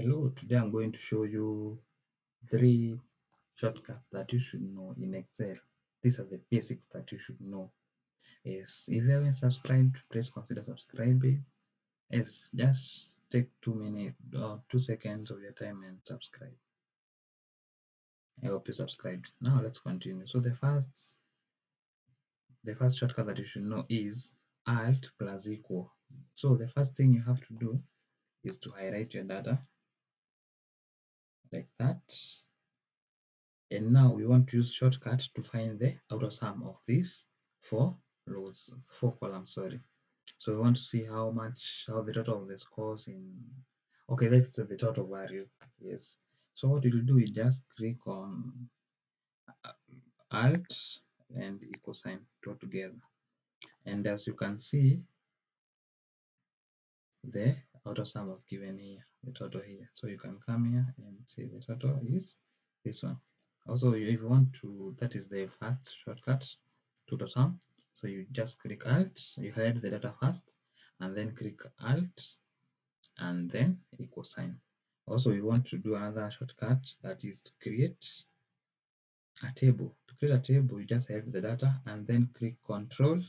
Hello, today I'm going to show you 3 shortcuts that you should know in Excel. These are the basics that you should know. Yes, if you haven't subscribed, please consider subscribing. Yes, just take 2 minutes or 2 seconds of your time and subscribe. I hope you subscribed. Now let's continue. So the first shortcut that you should know is Alt plus equal. So the first thing you have to do is to highlight your data like that. And now we want to use shortcut to find the AutoSum of these 4 columns, sorry. So we want to see how the total of the scores okay, let's say the total value. Yes. So what you'll do is just click on Alt and equal sign together. And as you can see, the AutoSum was given here, the total here. So you can come here and see the total is this one. Also, if you want to, that is the first shortcut to AutoSum. So you just click Alt, you hide the data first, and then click Alt, and then equal sign. Also, you want to do another shortcut, that is to create a table. To create a table, you just hide the data and then click Control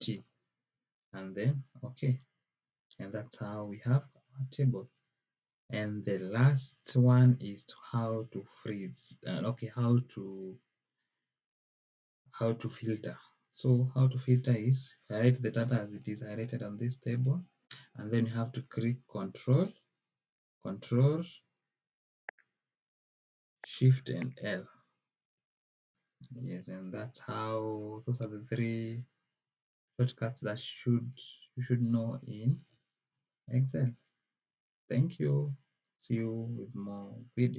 T, and then OK. And that's how we have a table. And the last one is how to freeze, how to filter. So how to filter is highlight the data as it is highlighted on this table, and then you have to click Control Shift and L. Yes, and that's how, those are the 3 shortcuts that you should know in Excel. Thank you. See you with more videos.